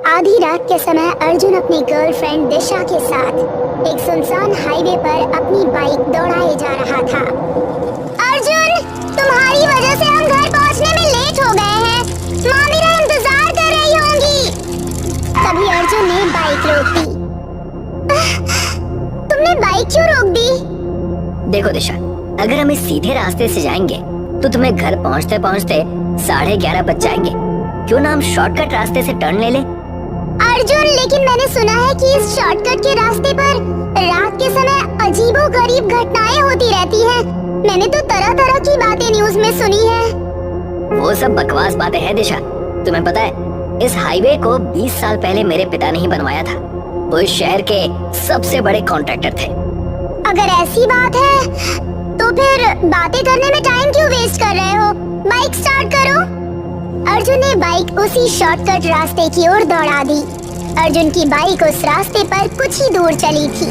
आधी रात के समय अर्जुन अपनी गर्लफ्रेंड दिशा के साथ एक सुनसान हाईवे पर अपनी बाइक दौड़ाए जा रहा था। अर्जुन, तुम्हारी वजह से हम घर पहुंचने में लेट हो गए हैं। माँ मेरा इंतजार कर रही होंगी। तभी अर्जुन ने बाइक रोक दी। तुमने बाइक क्यों रोक दी? देखो दिशा, अगर हम इस सीधे रास्ते से जाएंगे तो तुम्हें घर पहुंचते पहुंचते 11:30 बज जाएंगे। क्यों ना हम शॉर्टकट रास्ते से टर्न ले लें? अर्जुन, लेकिन मैंने सुना है कि इस शॉर्टकट के रास्ते पर रात के समय अजीबोगरीब घटनाएं होती रहती हैं। मैंने तो तरह तरह की बातें न्यूज़ में सुनी है। वो सब बकवास बातें हैं दिशा। तुम्हें पता है, इस हाईवे को 20 साल पहले मेरे पिता ने ही बनवाया था। वो इस शहर के सबसे बड़े कॉन्ट्रैक्टर थे। अगर ऐसी बात है तो फिर बातें करने में टाइम क्यों वेस्ट कर रहे हो? बाइक स्टार्ट करो। अर्जुन ने बाइक उसी शॉर्टकट रास्ते की ओर दौड़ा दी। अर्जुन की बाइक उस रास्ते पर कुछ ही दूर चली थी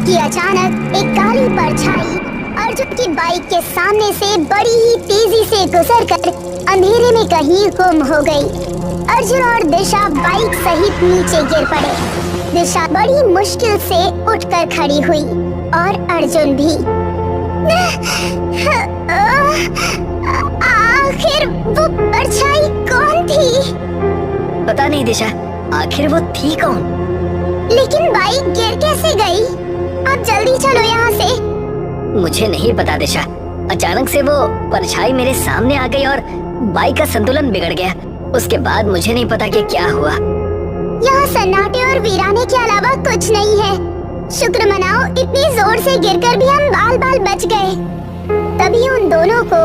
कि अचानक एक काली परछाई अर्जुन की बाइक के सामने से बड़ी ही तेजी से गुजरकर अंधेरे में कहीं गुम हो गई। अर्जुन और दिशा बाइक सहित नीचे गिर पड़े। दिशा बड़ी मुश्किल से उठकर खड़ी हुई और अर्जुन भी। आखिर वो परछाई कौन थी? पता नहीं दिशा, आखिर वो थी कौन? लेकिन बाइक गिर कैसे गई? आप जल्दी चलो यहाँ से। मुझे नहीं पता दिशा, अचानक से वो परछाई मेरे सामने आ गई और बाइक का संतुलन बिगड़ गया। उसके बाद मुझे नहीं पता कि क्या हुआ। यहाँ सन्नाटे और वीराने के अलावा कुछ नहीं है। शुक्र मनाओ, इतनी जोर से गिरकर भी हम बाल बाल बच गए। तभी उन दोनों को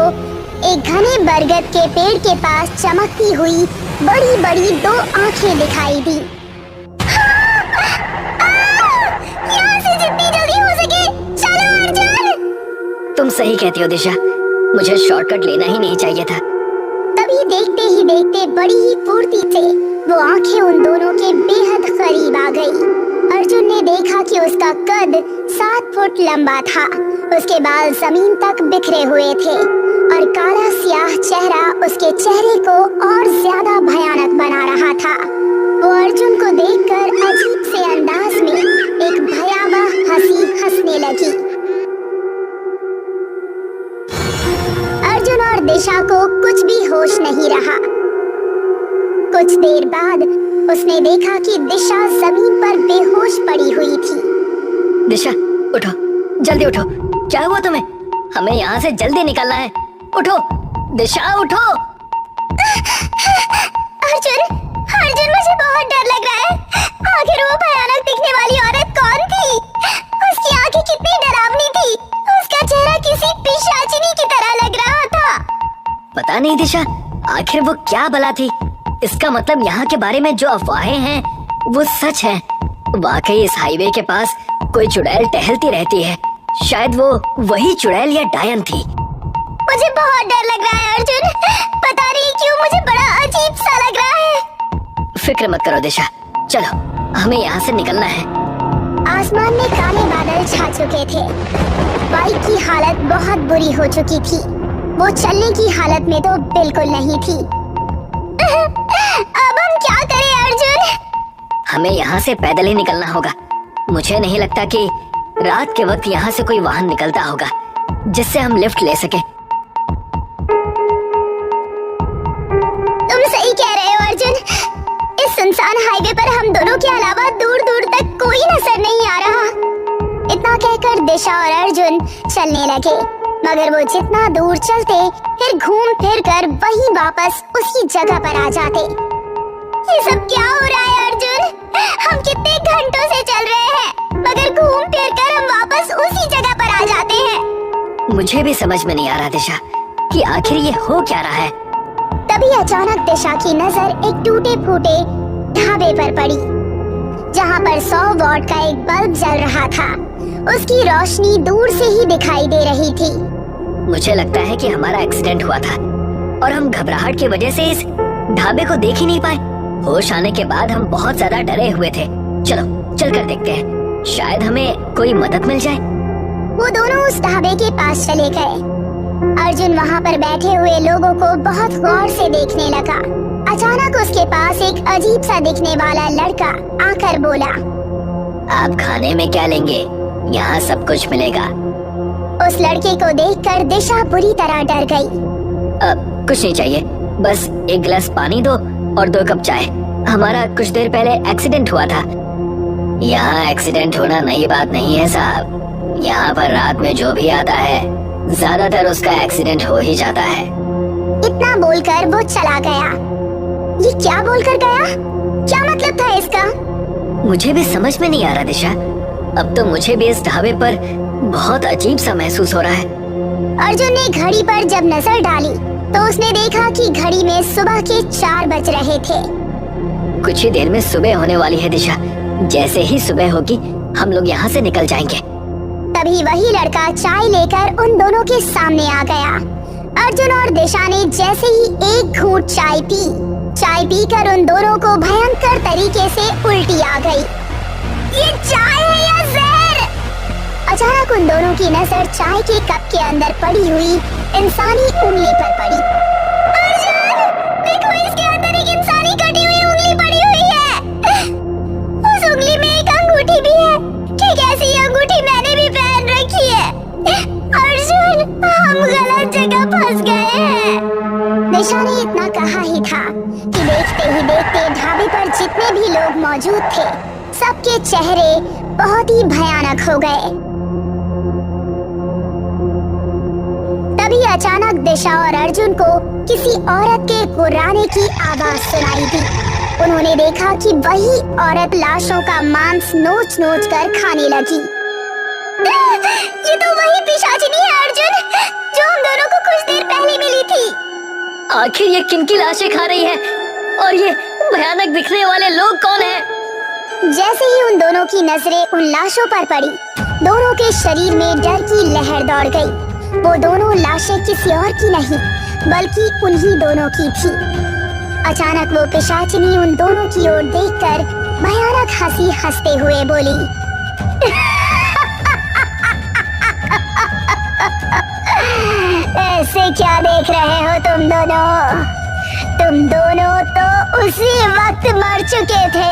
एक घने बरगद के पेड़ के पास चमकती हुई बड़ी बड़ी 2 आंखें दिखाई दी। यहाँ से जितनी जल्दी हो सके चलो अर्जुन। तुम सही कहती हो दिशा, मुझे शॉर्टकट लेना ही नहीं चाहिए था। तभी देखते ही देखते बड़ी ही फुर्ती से वो आंखें उन दोनों के बेहद करीब आ गई। अर्जुन ने देखा कि उसका कद 7 फुट लंबा था। उसके बाल जमीन तक बिखरे हुए थे और काला स्याह चेहरा उसके चेहरे को और ज्यादा भयानक बना रहा था। वो अर्जुन को देखकर अजीब से अंदाज में एक भयावह हंसी हंसने लगी। अर्जुन और दिशा को कुछ भी होश नहीं रहा। कुछ देर बाद उसने देखा कि दिशा जमीन पर बेहोश पड़ी हुई थी। दिशा उठो, जल्दी उठो। क्या हुआ तुम्हें? हमें यहाँ से जल्दी निकलना है। उठो दिशा, उठो। अर्जुन, अर्जुन, मुझे बहुत डर लग रहा है। आखिर वो भयानक दिखने वाली औरत कौन थी? उसकी आंखें कितनी डरावनी थी। उसका चेहरा किसी पिशाचिनी की तरह लग रहा था। पता नहीं दिशा, आखिर वो क्या बला थी। इसका मतलब यहाँ के बारे में जो अफवाहें हैं वो सच है। वाकई इस हाईवे के पास कोई चुड़ैल टहलती रहती है। शायद वो वही चुड़ैल या डायन थी। मुझे बहुत डर लग रहा है अर्जुन। पता नहीं क्यों मुझे बड़ा अजीब सा लग रहा है। फिक्र मत करो दिशा, चलो हमें यहाँ से निकलना है। आसमान में काले बादल छा चुके थे। बाइक की हालत बहुत बुरी हो चुकी थी। वो चलने की हालत में तो बिल्कुल नहीं थी। अब हम क्या करें अर्जुन? हमें यहाँ से पैदल ही निकलना होगा। मुझे नहीं लगता कि रात के वक्त यहाँ से कोई वाहन निकलता होगा जिससे हम लिफ्ट ले सके। तुम सही कह रहे हो अर्जुन। इस सुनसान हाईवे पर हम दोनों के अलावा दूर दूर तक कोई नजर नहीं आ रहा। इतना कहकर दिशा और अर्जुन चलने लगे, मगर वो जितना दूर चलते फिर घूम फिर कर वहीं वापस उसी जगह पर आ जाते। ये सब क्या हो रहा है अर्जुन? हम कितने घंटों से चल रहे हैं, मगर घूम फिर कर हम वापस उसी जगह पर आ जाते हैं। मुझे भी समझ में नहीं आ रहा दिशा कि आखिर ये हो क्या रहा है। तभी अचानक दिशा की नजर एक टूटे फूटे ढाबे पर पड़ी, जहाँ पर 100 वॉट का एक बल्ब जल रहा था। उसकी रोशनी दूर से ही दिखाई दे रही थी। मुझे लगता है कि हमारा एक्सीडेंट हुआ था और हम घबराहट की वजह से इस ढाबे को देख ही नहीं पाए। होश आने के बाद हम बहुत ज्यादा डरे हुए थे। चलो चलकर देखते हैं, शायद हमें कोई मदद मिल जाए। वो दोनों उस ढाबे के पास चले गए। अर्जुन वहाँ पर बैठे हुए लोगों को बहुत गौर से देखने लगा। अचानक उसके पास एक अजीब सा दिखने वाला लड़का आकर बोला, आप खाने में क्या लेंगे? यहाँ सब कुछ मिलेगा। उस लड़के को देखकर दिशा बुरी तरह डर गई। कुछ नहीं चाहिए, बस एक गिलास पानी दो और 2 कप चाय। हमारा कुछ देर पहले एक्सीडेंट हुआ था। यहाँ एक्सीडेंट होना नई बात नहीं है साहब। यहाँ पर रात में जो भी आता है ज्यादातर उसका एक्सीडेंट हो ही जाता है। इतना बोलकर वो चला गया। ये क्या बोलकर गया? क्या मतलब था इसका? मुझे भी समझ में नहीं आ रहा दिशा। अब तो मुझे भी इस ढाबे पर बहुत अजीब सा महसूस हो रहा है। अर्जुन ने घड़ी पर जब नजर डाली तो उसने देखा कि घड़ी में सुबह के 4 बज रहे थे। कुछ ही देर में सुबह होने वाली है दिशा। जैसे ही सुबह होगी हम लोग यहाँ से निकल जाएंगे। तभी वही लड़का चाय लेकर उन दोनों के सामने आ गया। अर्जुन और दिशा ने जैसे ही एक घूंट चाय पीकर उन दोनों को भयंकर तरीके से उल्टी आ गई। ये चाय है या जहर? अचानक उन दोनों की नजर चाय के कप के अंदर पड़ी हुई इंसानी उंगली पर पड़ी। अर्जुन, देखो इसके अंदर एक इंसानी कटी हुई उंगली पड़ी हुई है। उस उंगली में एक अंगूठी भी है। ठीक ऐसी अंगूठी मैंने भी पहन रखी है। अर्जुन, हम गलत जगह फंस गए हैं। दिशा ने इतना कहा ही था कि देखते ही देखते ढाबे पर जितने भी लोग मौजूद थे सबके चेहरे बहुत ही भयानक हो गए। तभी अचानक दिशा और अर्जुन को किसी औरत के गुर्राने की आवाज सुनाई दी। उन्होंने देखा कि वही औरत लाशों का मांस नोच नोच कर खाने लगी। ये तो वही पिशाचिनी है अर्जुन, जो हम दोनों को कुछ देर पहले मिली थी। आखिर ये किनकी लाशें खा रही है और ये भयानक दिखने वाले लोग कौन हैं? जैसे ही उन दोनों की नजरें उन लाशों पर पड़ी, दोनों के शरीर में डर की लहर दौड़ गई। वो दोनों लाशें किसी और की नहीं बल्कि उन्हीं दोनों की थी। अचानक वो पिशाचिनी उन दोनों की ओर देखकर भयानक हंसी हंसते हुए बोली, ऐसे क्या देख रहे हो तुम दोनों? तुम दोनों तो उसी वक्त मर चुके थे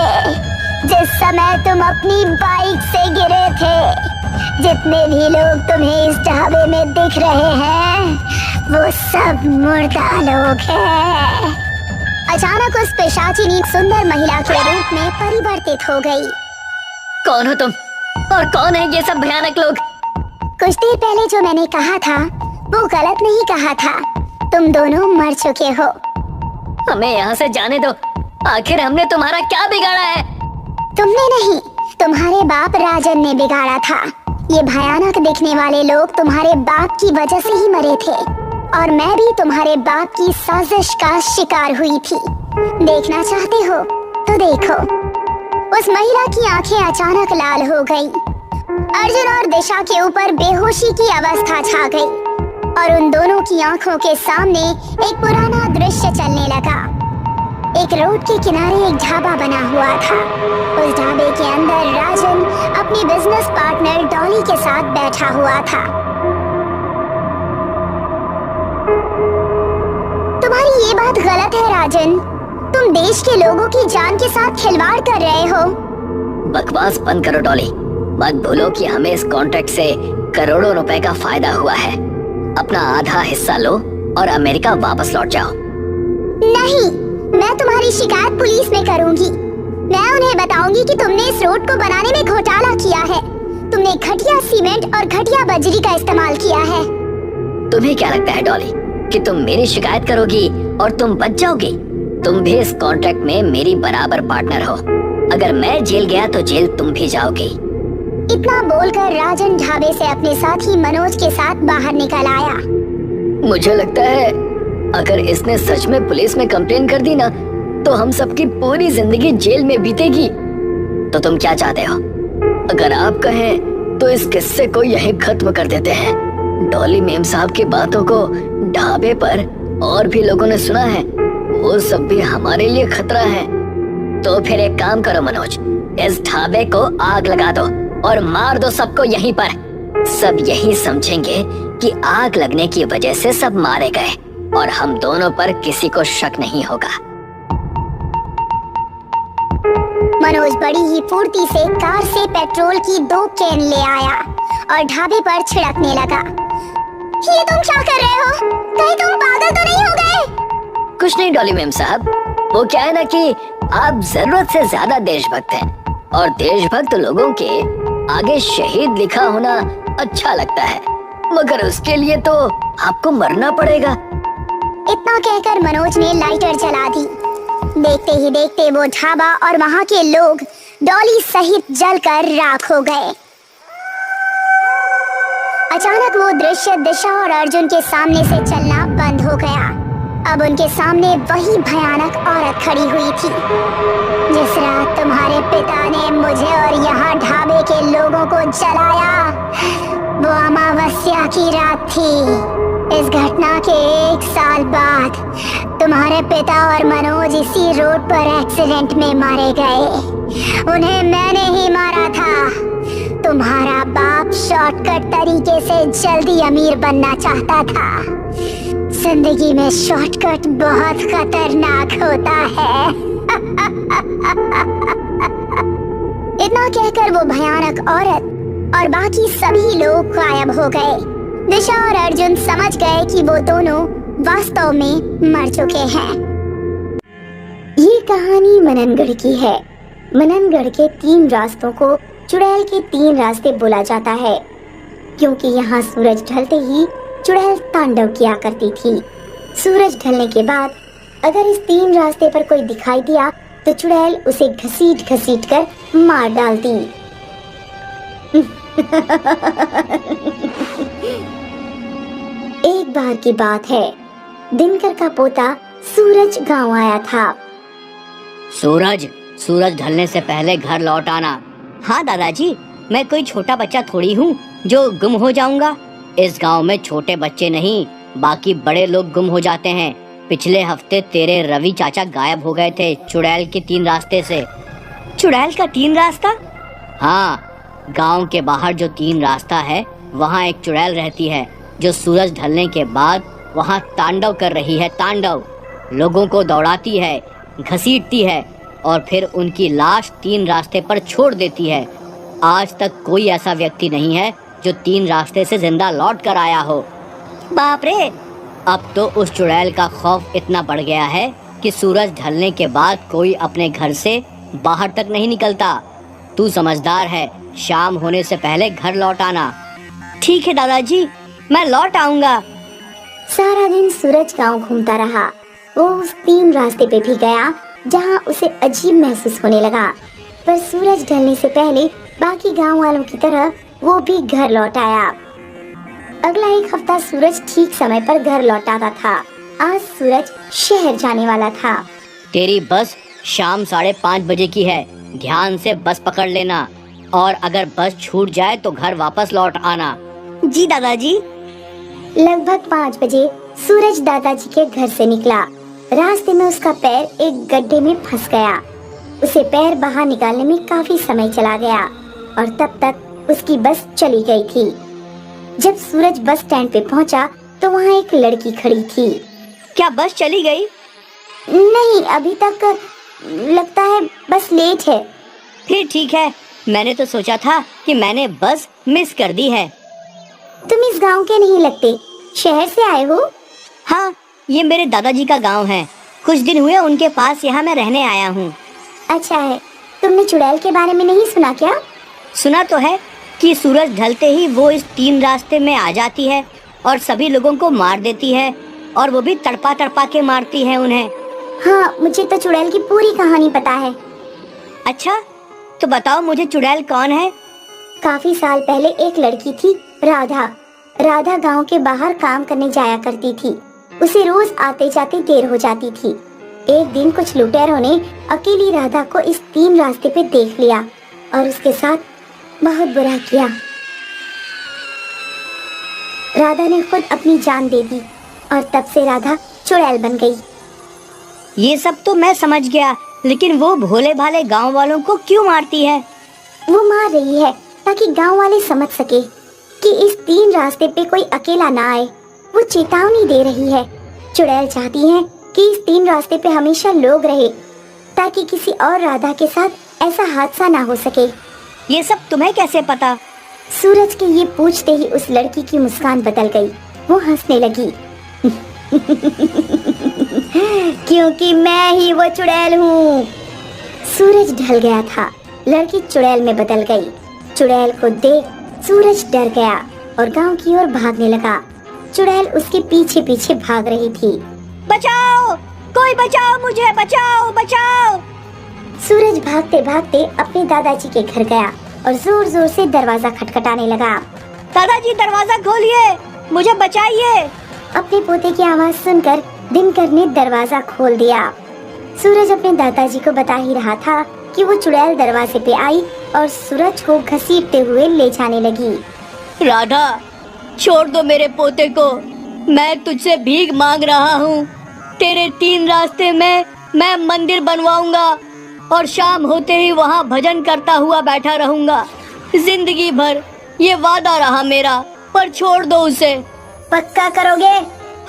जिस समय तुम अपनी बाइक से गिरे थे। जितने भी लोग तुम्हें इस ढाबे में दिख रहे हैं वो सब मुर्दा लोग हैं। अचानक उस पिशाचिनी सुंदर महिला के रूप में परिवर्तित हो गई। कौन हो तुम और कौन है ये सब भयानक लोग? कुछ देर पहले जो मैंने कहा था वो गलत नहीं कहा था। तुम दोनों मर चुके हो। हमें यहाँ से जाने दो। आखिर हमने तुम्हारा क्या बिगाड़ा है? तुमने नहीं, तुम्हारे बाप राजन ने बिगाड़ा था। ये भयानक दिखने वाले लोग तुम्हारे बाप की वजह से ही मरे थे और मैं भी तुम्हारे बाप की साजिश का शिकार हुई थी। देखना चाहते हो तो देखो। उस महिला की आंखें अचानक लाल हो गईं। अर्जुन और दिशा के ऊपर बेहोशी की अवस्था छा गई और उन दोनों की आंखों के सामने एक पुराना दृश्य चलने लगा। एक रोड के किनारे एक ढाबा बना हुआ था। उस ढाबे के अंदर राजन अपनी बिजनेस पार्टनर डॉली के साथ बैठा हुआ था। तुम्हारी ये बात गलत है राजन। तुम देश के लोगों की जान के साथ खिलवाड़ कर रहे हो। बकवास बंद करो डॉली। मत भूलो कि हमें इस कॉन्ट्रैक्ट से करोड़ों रुपए का फायदा हुआ है। अपना आधा हिस्सा लो और अमेरिका वापस लौट जाओ। नहीं, मैं तुम्हारी शिकायत पुलिस में करूंगी। मैं उन्हें बताऊंगी कि तुमने इस रोड को बनाने में घोटाला किया है। तुमने घटिया सीमेंट और घटिया बजरी का इस्तेमाल किया है। तुम्हें क्या लगता है डॉली कि तुम मेरी शिकायत करोगी और तुम बच जाओगी? तुम भी इस कॉन्ट्रैक्ट में मेरी बराबर पार्टनर हो। अगर मैं जेल गया तो जेल तुम भी जाओगी। इतना बोलकर राजन ढाबे से अपने साथी मनोज के साथ बाहर निकल आया। मुझे लगता है अगर इसने सच में पुलिस में कंप्लेन कर दी ना तो हम सबकी पूरी जिंदगी जेल में बीतेगी। तो तुम क्या चाहते हो? अगर आप कहें तो इस किस्से को यहीं खत्म कर देते हैं। डॉली मेम साहब की बातों को ढाबे पर और भी लोगों ने सुना है। वो सब भी हमारे लिए खतरा है। तो फिर एक काम करो मनोज, इस ढाबे को आग लगा दो और मार दो सबको यहीं पर। सब यही समझेंगे कि आग लगने की वजह से सब मारे गए और हम दोनों पर किसी को शक नहीं होगा। मनोज बड़ी ही फुर्ती से कार से पेट्रोल की 2 कैन ले आया और ढाबे पर छिड़कने लगा। ये तुम क्या कर रहे हो? कहीं तुम पागल तो नहीं हो गए? कुछ नहीं डॉली मैम साहब, वो क्या है ना कि आप जरूरत से ज्यादा देशभक्त हैं और देशभक्त लोगों के आगे शहीद लिखा होना अच्छा लगता है, मगर उसके लिए तो आपको मरना पड़ेगा। इतना कहकर मनोज ने लाइटर जला दी। देखते ही देखते वो ढाबा और वहाँ के लोग डॉली सहित जलकर राख हो गए। अचानक वो दृश्य दिशा और अर्जुन के सामने से चलना बंद हो गया। अब उनके सामने वही भयानक औरत खड़ी हुई थी। जिस रात तुम्हारे पिता ने मुझे और यहाँ ढाबे के लोगों को जलाया, वो अमावस्या की रात थी। इस घटना के 1 साल बाद तुम्हारे पिता और मनोज इसी रोड पर एक्सीडेंट में मारे गए। उन्हें मैंने ही मारा था। तुम्हारा बाप शॉर्टकट तरीके से जल्दी अमीर बनना चाहता था। जिंदगी में शॉर्टकट बहुत खतरनाक होता है। इतना कहकर वो भयानक औरत और बाकी सभी लोग गायब हो गए। दिशा और अर्जुन समझ गए कि वो दोनों वास्तव में मर चुके हैं। ये कहानी मननगढ़ की है। मननगढ़ के 3 रास्तों को चुड़ैल के 3 रास्ते बोला जाता है, क्योंकि यहाँ सूरज ढलते ही चुड़ैल तांडव किया करती थी। सूरज ढलने के बाद अगर इस 3 रास्ते पर कोई दिखाई दिया तो चुड़ैल उसे घसीट घसीट कर मार डालती। एक बार की बात है, दिनकर का पोता सूरज गांव आया था। सूरज ढलने से पहले घर लौट आना। हाँ दादाजी, मैं कोई छोटा बच्चा थोड़ी हूँ जो गुम हो जाऊंगा। इस गांव में छोटे बच्चे नहीं, बाकी बड़े लोग गुम हो जाते हैं। पिछले हफ्ते तेरे रवि चाचा गायब हो गए थे चुड़ैल के 3 रास्ते से। चुड़ैल का 3 रास्ता? हाँ, गांव के बाहर जो 3 रास्ता है वहाँ एक चुड़ैल रहती है जो सूरज ढलने के बाद वहाँ तांडव कर रही है। तांडव लोगों को दौड़ाती है, घसीटती है और फिर उनकी लाश 3 रास्ते पर छोड़ देती है। आज तक कोई ऐसा व्यक्ति नहीं है जो 3 रास्ते से जिंदा लौट कर आया हो। बाप रे! अब तो उस चुड़ैल का खौफ इतना बढ़ गया है कि सूरज ढलने के बाद कोई अपने घर से बाहर तक नहीं निकलता। तू समझदार है, शाम होने से पहले घर लौट आना। ठीक है दादाजी, मैं लौट आऊंगा। सारा दिन सूरज गांव घूमता रहा। वो उस 3 रास्ते पे भी गया जहां उसे अजीब महसूस होने लगा, पर सूरज ढलने से पहले बाकी गांव वालों की तरह वो भी घर लौट आया। अगला 1 हफ्ता सूरज ठीक समय पर घर लौट आता था। आज सूरज शहर जाने वाला था। तेरी बस शाम 5:30 बजे की है, ध्यान से बस पकड़ लेना और अगर बस छूट जाए तो घर वापस लौट आना। जी दादाजी। लगभग 5 बजे सूरज दादाजी के घर से निकला। रास्ते में उसका पैर एक गड्ढे में फंस गया। उसे पैर बाहर निकालने में काफी समय चला गया और तब तक उसकी बस चली गई थी। जब सूरज बस स्टैंड पे पहुंचा तो वहाँ एक लड़की खड़ी थी। क्या बस चली गई? नहीं, अभी तक लगता है बस लेट है। फिर ठीक है, मैंने तो सोचा था कि मैंने बस मिस कर दी है। तुम इस गांव के नहीं लगते, शहर से आए हो? हाँ, ये मेरे दादाजी का गांव है। कुछ दिन हुए उनके पास यहाँ मैं रहने आया हूँ। अच्छा है। तुमने चुड़ैल के बारे में नहीं सुना क्या? सुना तो है कि सूरज ढलते ही वो इस 3 रास्ते में आ जाती है और सभी लोगों को मार देती है, और वो भी तड़पा तड़पा के मारती है उन्हें। हाँ, मुझे तो चुड़ैल की पूरी कहानी पता है। अच्छा, तो बताओ मुझे चुड़ैल कौन है? काफी साल पहले एक लड़की थी, राधा। राधा गांव के बाहर काम करने जाया करती थी। उसे रोज आते जाते देर हो जाती थी। एक दिन कुछ लुटेरों ने अकेली राधा को इस 3 रास्ते पे देख लिया और उसके साथ बहुत बुरा किया। राधा ने खुद अपनी जान दे दी और तब से राधा चुड़ैल बन गई। ये सब तो मैं समझ गया, लेकिन वो भोले भाले गांव वालों को क्यों मारती है? वो मार रही है ताकि गांव वाले समझ सके कि इस 3 रास्ते पे कोई अकेला ना आए। वो चेतावनी दे रही है। चुड़ैल चाहती है कि इस 3 रास्ते पे हमेशा लोग रहे, ताकि किसी और राधा के साथ ऐसा हादसा ना हो सके। ये सब तुम्हें कैसे पता? सूरज के ये पूछते ही उस लड़की की मुस्कान बदल गई। वो हंसने लगी। क्योंकि मैं ही वो चुड़ैल हूँ। सूरज ढल गया था, लड़की चुड़ैल में बदल गई। चुड़ैल को देख सूरज डर गया और गांव की ओर भागने लगा। चुड़ैल उसके पीछे पीछे भाग रही थी। बचाओ, कोई बचाओ, मुझे बचाओ, बचाओ। सूरज भागते भागते अपने दादाजी के घर गया और जोर जोर से दरवाजा खटखटाने लगा। दादाजी दरवाजा खोलिए, मुझे बचाइए। अपने पोते की आवाज सुनकर दिनकर ने दरवाजा खोल दिया। सूरज अपने दादाजी को बता ही रहा था कि वो चुड़ैल दरवाजे पे आई और सूरज को घसीटते हुए ले जाने लगी। राधा, छोड़ दो मेरे पोते को, मैं तुझसे भीख मांग रहा हूँ। तेरे 3 रास्ते में मैं मंदिर बनवाऊंगा और शाम होते ही वहाँ भजन करता हुआ बैठा रहूंगा। जिंदगी भर ये वादा रहा मेरा, पर छोड़ दो उसे। पक्का करोगे?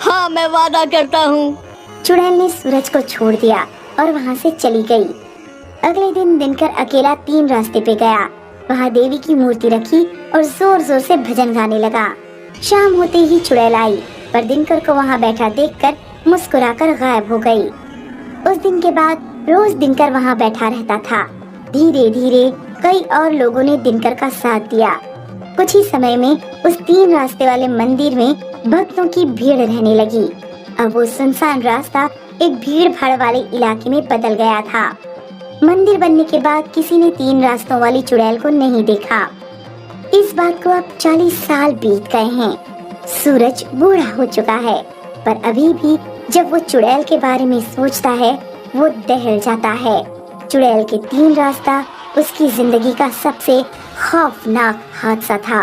हाँ, मैं वादा करता हूँ। चुड़ैल ने सूरज को छोड़ दिया और वहाँ से चली गई। अगले दिन दिनकर अकेला 3 रास्ते पे गया। वहाँ देवी की मूर्ति रखी और जोर जोर से भजन गाने लगा। शाम होते ही चुड़ैल आई, पर दिनकर को वहाँ बैठा देखकर मुस्कुराकर गायब हो गई। उस दिन के बाद रोज दिनकर वहाँ बैठा रहता था। धीरे धीरे कई और लोगों ने दिनकर का साथ दिया। कुछ ही समय में उस 3 रास्ते वाले मंदिर में भक्तों की भीड़ रहने लगी। अब वो सुनसान रास्ता एक भीड़ भाड़ वाले इलाके में बदल गया था। मंदिर बनने के बाद किसी ने 3 रास्तों वाली चुड़ैल को नहीं देखा। इस बात को अब 40 साल बीत गए हैं। सूरज बूढ़ा हो चुका है, पर अभी भी जब वो चुड़ैल के बारे में सोचता है वो दहल जाता है। चुड़ैल के 3 रास्ता उसकी जिंदगी का सबसे खौफनाक हादसा था।